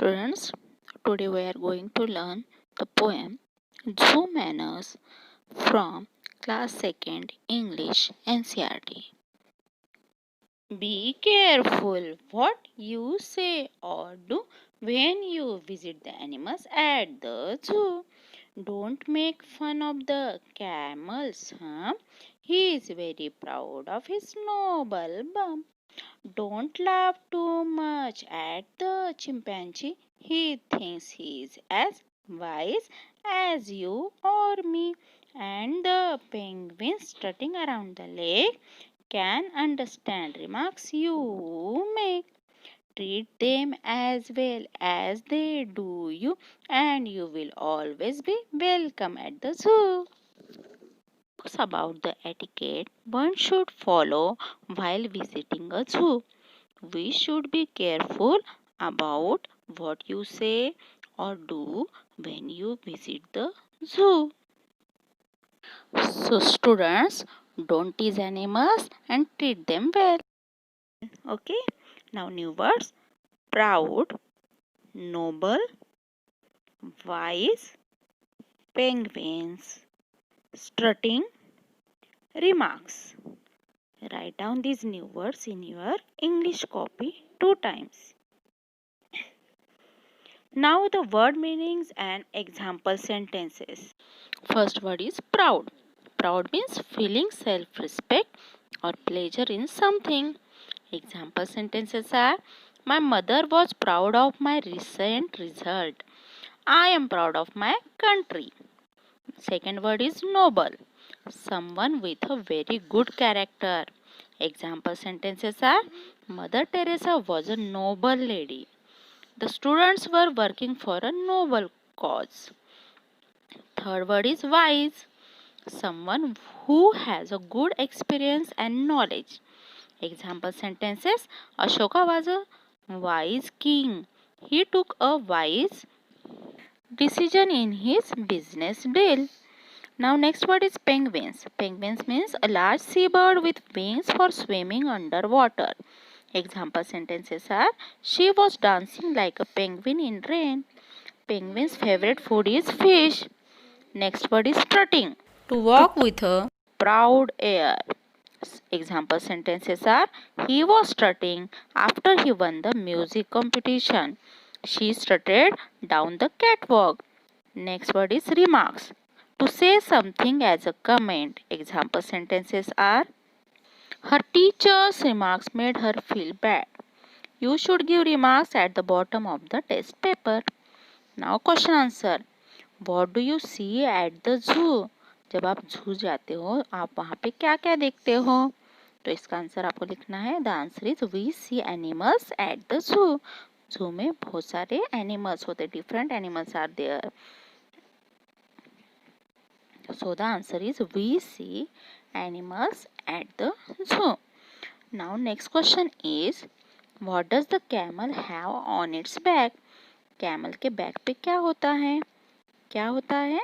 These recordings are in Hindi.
Students, today we are going to learn the poem Zoo Manners from class 2nd English NCERT. Be careful what you say or do when you visit the animals at the zoo. Don't make fun of the camels, huh? He is very proud of his noble bump. Don't laugh too much at the chimpanzee. He thinks he is as wise as you or me. And the penguins strutting around the lake can understand remarks you make. Treat them as well as they do you, and you will always be welcome at the zoo. About the etiquette one should follow while visiting a zoo. We should be careful about what you say or do when you visit the zoo. So, students, don't tease animals and treat them well. Okay, now new words: proud, noble, wise, penguins, strutting, remarks. Write down these new words in your English copy 2 times. Now the word meanings and example sentences. First word is proud. Proud means feeling self-respect or pleasure in something. Example sentences are: my mother was proud of my recent result. I am proud of my country. Second word is noble. Someone with a very good character. Example sentences are: Mother Teresa was a noble lady. The students were working for a noble cause. Third word is wise. Someone who has a good experience and knowledge. Example sentences: Ashoka was a wise king. He took a wise decision in his business deal. Now next word is penguins. Penguins means a large seabird with wings for swimming underwater. Example sentences are: she was dancing like a penguin in rain. Penguin's favorite food is fish. Next word is strutting. To walk with a proud air. Example sentences are: he was strutting after he won the music competition. She strutted down the catwalk. Next word is remarks. To say something as a comment. Example sentences are: her teacher's remarks made her feel bad. You should give remarks at the bottom of the test paper. Now question answer. What do you see at the zoo? जब आप zoo जाते हो आप वहाँ पे क्या क्या देखते हो? तो इसका आंसर आपको लिखना है. The answer is we see animals at the zoo. zoo में बहुत सारे एनिमल्स होते, different animals are there. So the answer is we see animals at the zoo. Now next question is, what does the camel have on its back? Camel के बैक पे क्या होता है? क्या होता है?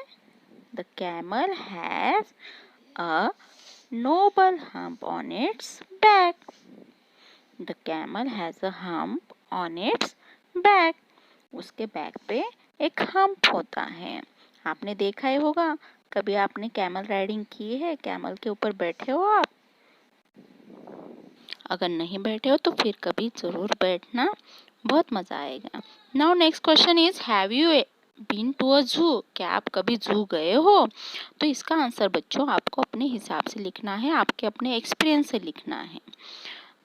The camel has a noble hump on its back. The camel has a hump on its back. उसके बैक पे एक हम्प होता है. आपने देखा ही होगा. कभी आपने कैमल राइडिंग की है? कैमल के ऊपर बैठे हो आप? अगर नहीं बैठे हो तो फिर कभी ज़रूर बैठना, बहुत मज़ा आएगा. Now next question is, have you been to a zoo? क्या आप कभी जू गए हो? तो इसका आंसर बच्चों आपको अपने हिसाब से लिखना है, आपके अपने एक्सपीरियंस से लिखना है.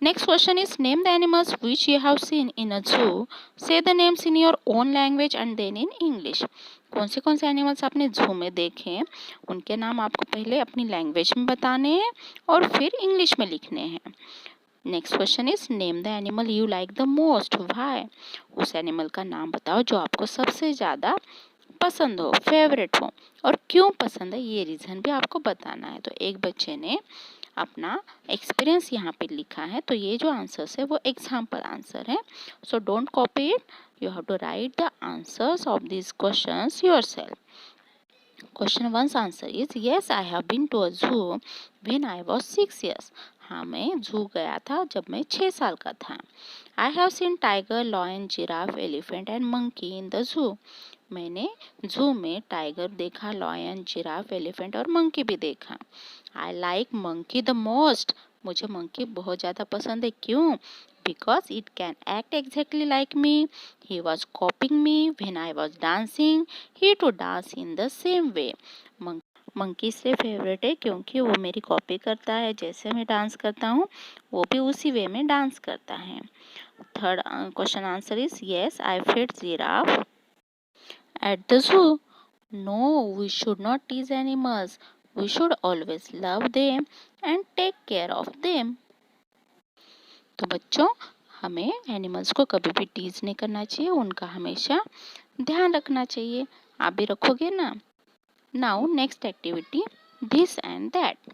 Next question is, name the animals which you have seen in a zoo. Say the names in your own language and then in English. कौन से एनिमल्स आपने जू में देखे उनके नाम आपको पहले अपनी लैंग्वेज में बताने हैं और फिर इंग्लिश में लिखने हैं. Next question is, name the animal you like the most. Why? उस एनिमल का नाम बताओ जो आपको सबसे ज़्यादा पसंद हो, फेवरेट हो, और क्यों पसंद है ये रीज़न भी आपको बताना है. तो एक बच्चे ने अपना एक्सपीरियंस यहाँ पे लिखा है, तो ये जो आंसर्स है वो एग्जाम्पल आंसर है. So don't copy it, you have to write the answers of this questions yourself. Question 1's answer is, yes, I have been to a zoo when I was 6 years. हाँ, मैं जू गया था जब मैं 6 साल का था। I have seen tiger, lion, giraffe, elephant and monkey in the zoo. मैंने जू में टाइगर देखा, लॉयन, जिराफ, एलिफेंट और मंकी भी देखा। I like monkey the most. मुझे मंकी बहुत ज़्यादा पसंद है। क्यों? Because it can act exactly like me. He was copying me when I was dancing. He too dance in the same way. Monkey इसलिए फेवरेट है क्योंकि वो मेरी कॉपी करता है। जैसे मैं डांस करता हूँ वो भी उसी वे में डांस करता है। Third question answer is yes, I fed giraffe at the zoo. No, we should not tease animals. We should always love them and take care of them. तो बच्चों, हमें एनिमल्स को कभी भी टीज नहीं करना चाहिए, उनका हमेशा ध्यान रखना चाहिए। आप भी रखोगे ना? Now next activity, this and that.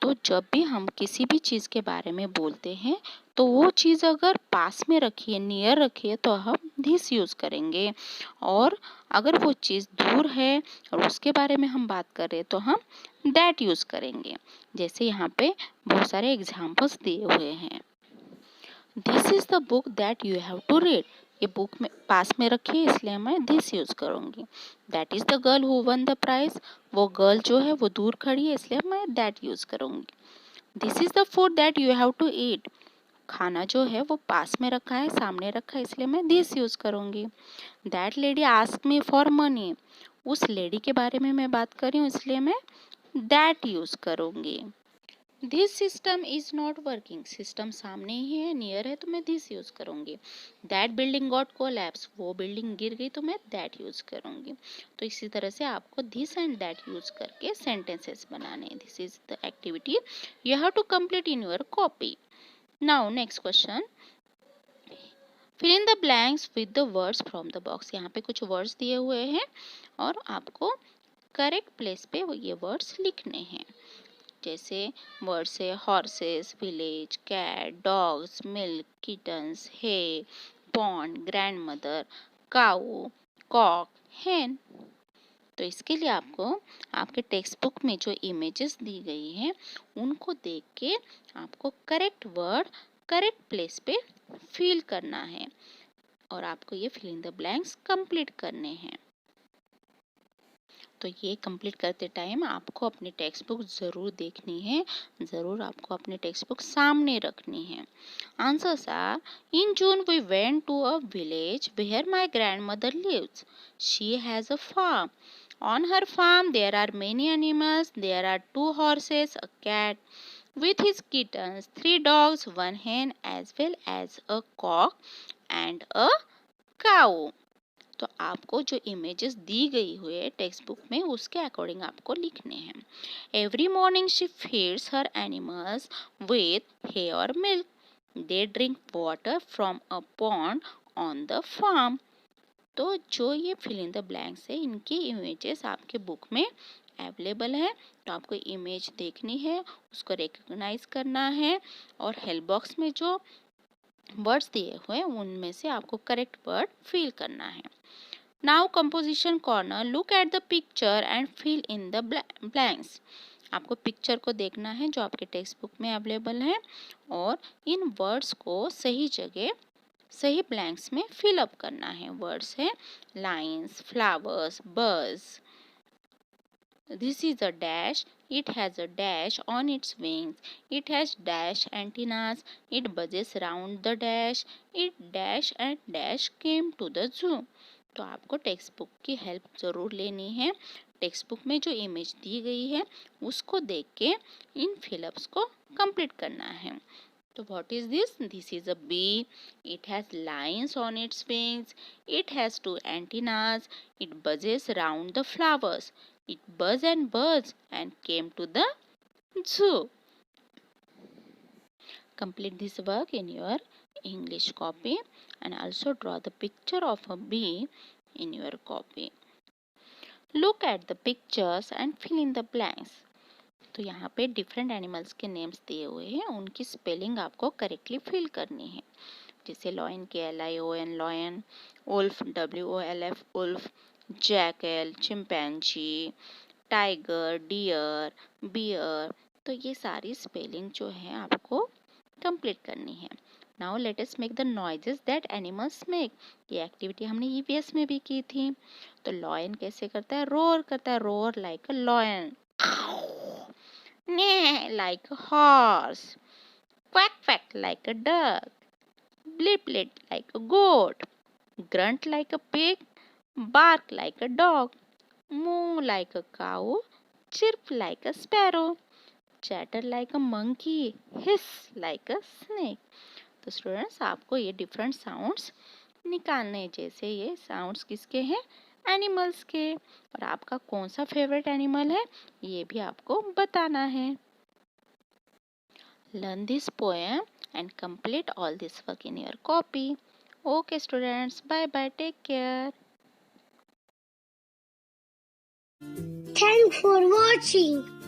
तो जब भी हम किसी भी चीज़ के बारे में बोलते हैं तो वो चीज़ अगर पास में रखी है, नियर रखी है, तो हम दिस यूज़ करेंगे। और अगर वो चीज़ दूर है और उसके बारे में हम बात कर रहे हैं तो हम दैट यूज़ करेंगे। जैसे यहाँ पे बहुत सारे एग्जाम्पल्स दिए हुए हैं। This is the book that you have to read. ये बुक में पास में रखी है इसलिए मैं दिस यूज़ करूँगी। That is the girl who won the prize. वो गर्ल जो है वो दूर खड़ी है इसलिए मैं दैट यूज़ करूँगी। This is the food that you have to eat. खाना जो है वो पास में रखा है, सामने रखा है, इसलिए मैं दिस यूज़ करूँगी। That lady ask me for money. उस लेडी के बारे में मैं बात कर रही हूँ इसलिए मैं दैट यूज़ करूँगी। This system is not working. System सामने ही है, नियर है, तो मैं दिस यूज करूंगी। That building got collapse. वो बिल्डिंग गिर गई तो मैं दैट यूज करूंगी। तो इसी तरह से आपको दिस एंड दैट यूज करके सेंटेंसेस बनाने। This is the activity you have to complete in your copy. Now next question, fill in the blanks with the words from the box. यहाँ पे कुछ वर्ड्स दिए हुए हैं और आपको करेक्ट प्लेस पे ये वर्ड्स लिखने हैं। जैसे वर्ड्स है horses, village, cat, dogs, milk, kittens, hay, pond, grandmother, cow, cock, hen. तो इसके लिए आपको आपके टेक्स्ट बुक में जो इमेजेस दी गई हैं उनको देख के आपको करेक्ट वर्ड करेक्ट प्लेस पे फिल करना है और आपको ये fill in the blanks complete करने हैं। तो ये कंप्लीट करते टाइम आपको अपनी टेक्स्ट बुक ज़रूर देखनी है, ज़रूर आपको अपनी टेक्स्ट बुक सामने रखनी है। Answers are, in June we went to a village where my grandmother lives. She has a farm. On her farm there are many animals. There are 2 horses, a cat with his kittens, 3 dogs, 1 hen, as well as a cock and a cow. तो आपको जो इमेजेस दी गई हुई है टेक्स्ट बुक में उसके अकॉर्डिंग आपको लिखने हैं। Every morning she feeds her animals with hay और milk. They drink water from a pond on the farm. तो जो ये फिल इन द ब्लैंक्स है इनकी इमेजेस आपके बुक में अवेलेबल है। तो आपको इमेज देखनी है, उसको रिकग्नाइज करना है और हेल्प बॉक्स में जो वर्ड्स दिए हुए हैं उनमें से आपको करेक्ट वर्ड फिल करना है। Now composition corner, look at the picture and fill in the blanks. आपको पिक्चर को देखना है जो आपके टेक्स्ट बुक में अवेलेबल है और इन वर्ड्स को सही जगह सही ब्लैंक्स में फिल अप करना है। वर्ड्स है lines, flowers, birds. This is a dash. It has a dash on its wings. It has dash antennas. It buzzes round the dash. It dash and dash came to the zoo. तो आपको टेक्स्ट बुक की हेल्प ज़रूर लेनी है। टेक्स्ट बुक में जो इमेज दी गई है उसको देख के इन फिलअप्स को कंप्लीट करना है। तो what is this? This is a bee. It has lines on its wings. It has 2 antennas. It buzzes round the flowers. It buzzed and buzzed and came to the zoo. Complete this work in your English copy and also draw the picture of a bee in your copy. Look at the pictures and fill in the blanks. तो यहाँ पे डिफरेंट एनिमल्स के नेम्स दिए हुए हैं, उनकी स्पेलिंग आपको करेक्टली फिल करनी है। जैसे lion KLION lion, wolf WOLF wolf, jackal chimpanzee, tiger deer, bear, तो ये सारी स्पेलिंग जो है आपको कंप्लीट करनी है। Now let us make the noises that animals make. ये एक्टिविटी हमने ईवीएस में भी की थी। तो लॉयन कैसे करता है? रोर करता है, roar like a lion. Neigh like a horse, quack quack like a duck, blip blip like a goat, grunt like a pig, bark like a dog, moo like a cow, chirp like a sparrow, chatter like a monkey, hiss like a snake। तो स्टूडेंट्स आपको ये डिफरेंट साउंड्स निकालने, जैसे ये साउंड्स किसके हैं? एनिमल्स के। और आपका कौन सा फेवरेट एनिमल है ये भी आपको बताना है। Learn this poem and complete all this work in your copy. Okay students, bye bye, take care. Thanks for watching.